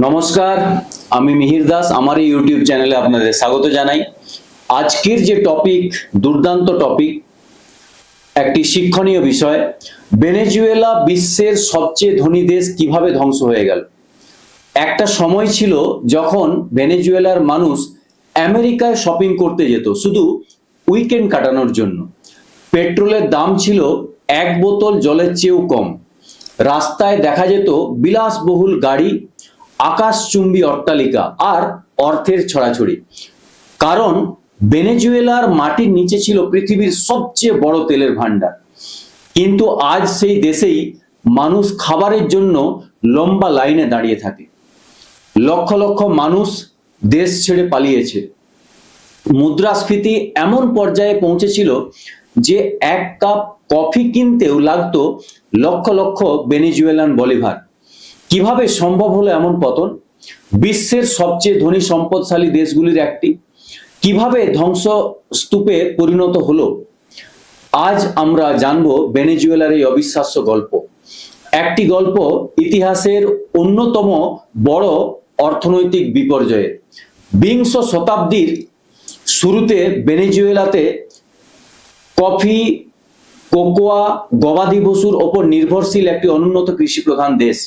নমস্কার, আমি মিহির দাস। আমার এই ইউটিউব চ্যানেলে আপনাদের স্বাগত জানাই। আজকের যে টপিক, দুর্দান্ত টপিক, একটি শিক্ষণীয় বিষয়। ভেনেজুয়েলা বিশ্বের সবচেয়ে ধনী দেশ কিভাবে ধ্বংস হয়ে গেল। একটা সময় ছিল যখন ভেনেজুয়েলার মানুষ আমেরিকায় শপিং করতে যেত শুধু উইকেন্ড কাটানোর জন্য। পেট্রোলের দাম ছিল এক বোতল জলের চেয়েও কম। রাস্তায় দেখা যেত বিলাসবহুল গাড়ি, আকাশচুম্বী অট্টালিকা আর অর্থের ছড়াছড়ি। কারণ ভেনেজুয়েলার মাটির নিচে ছিল পৃথিবীর সবচেয়ে বড় তেলের ভান্ডার। কিন্তু আজ সেই দেশেই মানুষ খাবারের জন্য লম্বা লাইনে দাঁড়িয়ে থাকে। লক্ষ লক্ষ মানুষ দেশ ছেড়ে পালিয়েছে। মুদ্রাস্ফীতি এমন পর্যায়ে পৌঁছেছিল যে এক কাপ কফি কিনতেও লাগতো লক্ষ লক্ষ ভেনেজুয়েলান বলিভার। কিভাবে সম্ভব হলো এমন পতন? বিশ্বের সবচেয়ে ধনী সম্পদশালী দেশগুলির একটি কিভাবে ধ্বংসস্তূপে পরিণত হলো? আজ আমরা জানবো ভেনেজুয়েলার এই অবিশ্বাস্য গল্প। একটি গল্প ইতিহাসের অন্যতম বড় অর্থনৈতিক বিপর্যয়ের। বিংশ শতাব্দীর শুরুতে ভেনেজুয়েলাতে কফি, কোকোয়া, গবাদি পশুর ওপর নির্ভরশীল একটি অনুন্নত কৃষি প্রধান দেশ।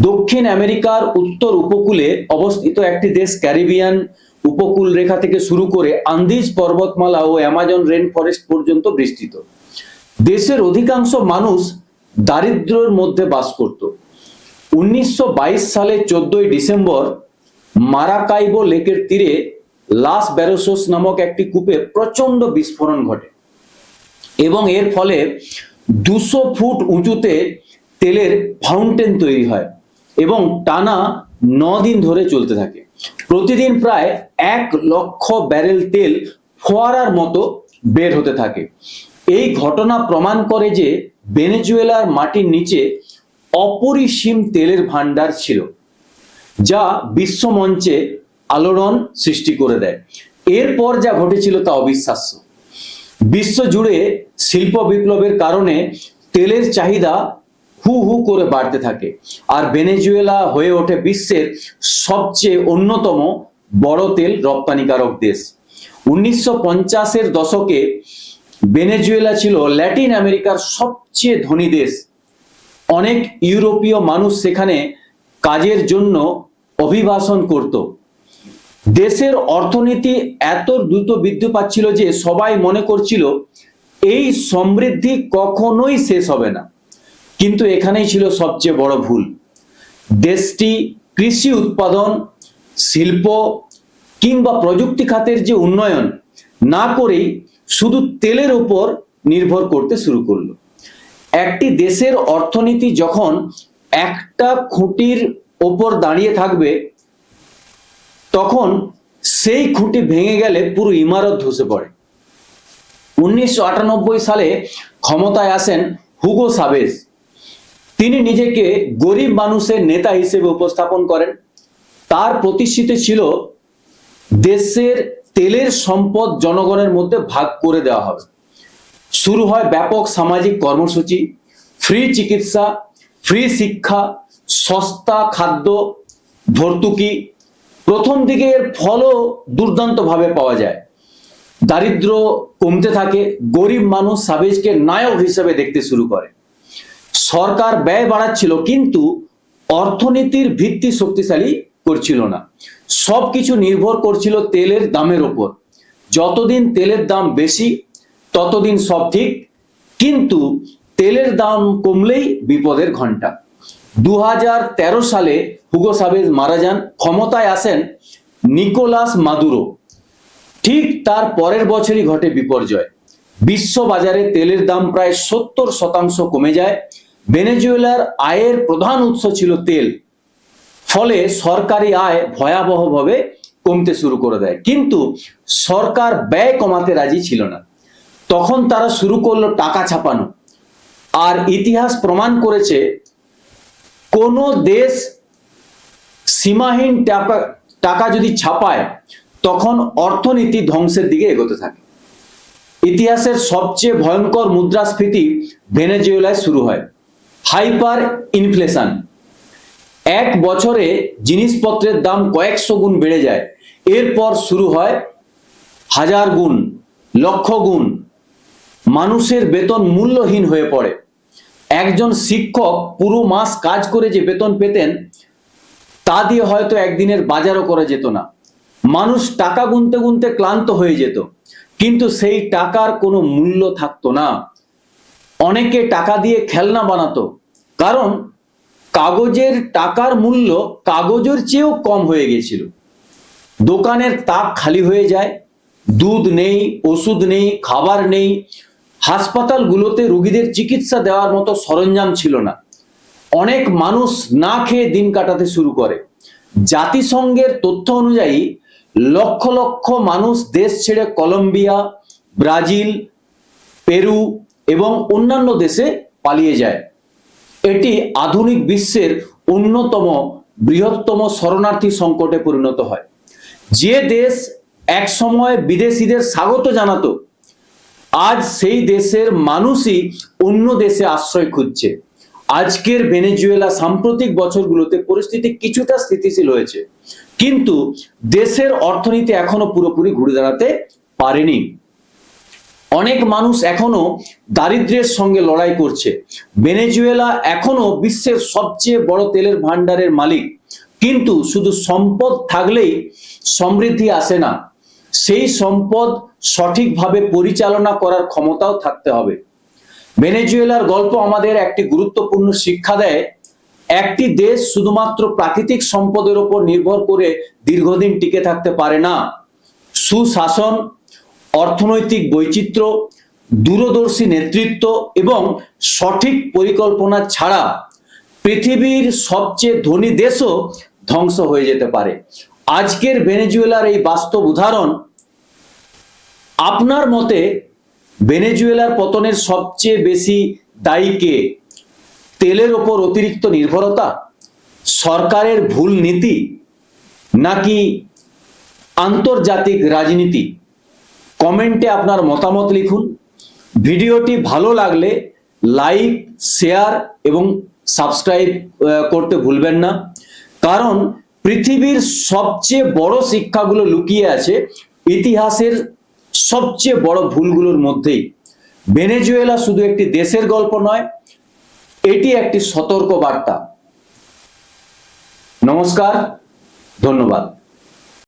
দক্ষিণ আমেরিকার উত্তর উপকূলে অবস্থিত একটি দেশ ক্যারিবিয়ান উপকূল রেখা থেকে শুরু করে আন্দিজ পর্বতমালা ও অ্যামাজন রেন ফরেস্ট পর্যন্ত বিস্তৃত। দেশের অধিকাংশ মানুষ দারিদ্র্যের মধ্যে বাস করত। 1922 সালে 14 ডিসেম্বর মারাকাইবো লেকের তীরে লাস ব্যারোসোস নামক একটি কূপে প্রচন্ড বিস্ফোরণ ঘটে এবং এর ফলে 200 ফুট উঁচুতে তেলের ফাউন্টেন তৈরি হয় এবং টানা 9 দিন ধরে চলতে থাকে। প্রতিদিন প্রায় 1 লক্ষ ব্যারেল তেল ফোয়ারার মতো বের হতে থাকে। এই ঘটনা প্রমাণ করে যে ভেনেজুয়েলার মাটির নিচে অপরিসীম তেলের ভান্ডার ছিল, যা বিশ্বমঞ্চে আলোড়ন সৃষ্টি করে দেয়। এরপর যা ঘটেছিল তা অবিশ্বাস্য। বিশ্ব জুড়ে শিল্প বিপ্লবের কারণে তেলের চাহিদা হু হু করে বাড়তে থাকে আর ভেনেজুয়েলা হয়ে ওঠে বিশ্বের সবচেয়ে অন্যতম বড় তেল রপ্তানিকারক দেশ। 1950-এর দশকে ভেনেজুয়েলা ছিল ল্যাটিন আমেরিকার সবচেয়ে ধনী দেশ। অনেক ইউরোপীয় মানুষ সেখানে কাজের জন্য অভিবাসন করত। দেশের অর্থনীতি এত দ্রুত বৃদ্ধি পাচ্ছিল যে সবাই মনে করছিল এই সমৃদ্ধি কখনোই শেষ হবে না। কিন্তু এখানেই ছিল সবচেয়ে বড় ভুল। দেশটি কৃষি উৎপাদন, শিল্প কিংবা প্রযুক্তি খাতের যে উন্নয়ন না করেই শুধু তেলের উপর নির্ভর করতে শুরু করলো। একটি দেশের অর্থনীতি যখন একটা খুঁটির ওপর দাঁড়িয়ে থাকবে, তখন সেই খুঁটি ভেঙে গেলে পুরো ইমারত ধসে পড়ে। 1998 সালে ক্ষমতায় আসেন হুগো সাভেজ। তিনি নিজেকে গরিব মানুষের নেতা হিসেবে উপস্থাপন করেন। তার প্রতিশ্রুতি ছিল দেশের তেলের সম্পদ জনগণের মধ্যে ভাগ করে দেওয়া হবে। শুরু হয় ব্যাপক সামাজিক কর্মসূচি, ফ্রি চিকিৎসা, ফ্রি শিক্ষা, সস্তা খাদ্য, ভর্তুকি। প্রথম দিকে এর ফলও দুর্দান্তভাবে পাওয়া যায়। দারিদ্র কমতে থাকে, গরিব মানুষ সাভেজকে নায়ক হিসেবে দেখতে শুরু করে। সরকার ব্যয় বাড়াচ্ছিল কিন্তু অর্থনীতির ভিত্তি শক্তিশালী করছিল না। সবকিছু নির্ভর করছিল তেলের দামের ওপর। যতদিন তেলের দাম বেশি ততদিন সব ঠিক, কিন্তু তেলের দাম কমলেই বিপদের ঘন্টা। 2013 সালে হুগো সাভেজ মারা যান। ক্ষমতায় আসেন নিকোলাস মাদুরো। ঠিক তার পরের বছরই ঘটে বিপর্যয়। বিশ্ব বাজারে তেলের দাম প্রায় 70% কমে যায়। ভেনেজুয়েলার আয়ের প্রধান উৎস ছিল তেল, ফলে সরকারি আয় ভয়াবহভাবে কমতে শুরু করে দেয়। কিন্তু সরকার ব্যয় কমাতে রাজি ছিল না। তখন তারা শুরু করলো টাকা ছাপানো। আর ইতিহাস প্রমাণ করেছে কোন দেশ সীমাহীন টাকা যদি ছাপায়, তখন অর্থনীতি ধ্বংসের দিকে এগোতে থাকে। ইতিহাসের সবচেয়ে ভয়ঙ্কর মুদ্রাস্ফীতি ভেনেজুয়েলায় শুরু হয়। Hyper inflation. এক বছরে জিনিসপত্রের দাম কয়েকশো গুণ বেড়ে যায়, এরপর শুরু হয় হাজার গুণ, লক্ষ গুণ। মানুষের বেতন মূল্যহীন হয়ে পড়ে। একজন শিক্ষক পুরো মাস কাজ করে যে বেতন পেতেন, তা দিয়ে হয়তো একদিনের বাজারও করা যেত না। মানুষ টাকা গুনতে গুনতে ক্লান্ত হয়ে যেত, কিন্তু সেই টাকার কোনো মূল্য থাকতো না। অনেকে টাকা দিয়ে খেলনা বানাতো, কারণ কাগজের টাকার মূল্য কাগজের চেয়েও কম হয়ে গেছিল। দোকানের তাক খালি হয়ে যায়, দুধ নেই, ওষুধ নেই, খাবার নেই। হাসপাতালগুলোতে রোগীদের চিকিৎসা দেওয়ার মতো সরঞ্জাম ছিল না। অনেক মানুষ না খেয়ে দিন কাটাতে শুরু করে। জাতিসংঘের তথ্য অনুযায়ী লক্ষ লক্ষ মানুষ দেশ ছেড়ে কলম্বিয়া, ব্রাজিল, পেরু এবং অন্যান্য দেশে পালিয়ে যায়। এটি আধুনিক বিশ্বের অন্যতম বৃহত্তম শরণার্থী সংকটে পরিণত হয়। যে দেশ একসময় বিদেশিদের স্বাগত জানাতো, আজ সেই দেশের মানুষই অন্য দেশে আশ্রয় খুঁজছে। আজকের ভেনেজুয়েলা সাম্প্রতিক বছরগুলোতে পরিস্থিতি কিছুটা স্থিতিশীল হয়েছে, কিন্তু দেশের অর্থনীতি এখনো পুরোপুরি ঘুরে দাঁড়াতে পারেনি। অনেক মানুষ এখনো দারিদ্র্যের সঙ্গে লড়াই করছে। ভেনেজুয়েলা এখনো বিশ্বের সবচেয়ে বড় তেলের ভান্ডারের মালিক, কিন্তু শুধু সম্পদ থাকলেই সমৃদ্ধি আসে না, সেই সম্পদ সঠিকভাবে পরিচালনা করার ক্ষমতাও থাকতে হবে। ভেনেজুয়েলার গল্প আমাদের একটি গুরুত্বপূর্ণ শিক্ষা দেয়। একটি দেশ শুধুমাত্র প্রাকৃতিক সম্পদের উপর নির্ভর করে দীর্ঘদিন টিকে থাকতে পারে না। সুশাসন, অর্থনৈতিক বৈচিত্র্য, দূরদর্শী নেতৃত্ব এবং সঠিক পরিকল্পনা ছাড়া পৃথিবীর সবচেয়ে ধনী দেশও ধ্বংস হয়ে যেতে পারে। আজকের ভেনেজুয়েলার এই বাস্তব উদাহরণ। আপনার মতে ভেনেজুয়েলার পতনের সবচেয়ে বেশি দায়ী কে? তেলের ওপর অতিরিক্ত নির্ভরতা, সরকারের ভুল নীতি, নাকি আন্তর্জাতিক রাজনীতি? কমেন্টে আপনার মতামত লিখুন। ভিডিওটি ভালো লাগলে লাইক, শেয়ার এবং সাবস্ক্রাইব করতে ভুলবেন না, কারণ পৃথিবীর সবচেয়ে বড় শিক্ষাগুলো লুকিয়ে আছে ইতিহাসের সবচেয়ে বড় ভুলগুলোর মধ্যেই। ভেনেজুয়েলা শুধু একটি দেশের গল্প নয়, এটি একটি সতর্ক বার্তা। নমস্কার, ধন্যবাদ।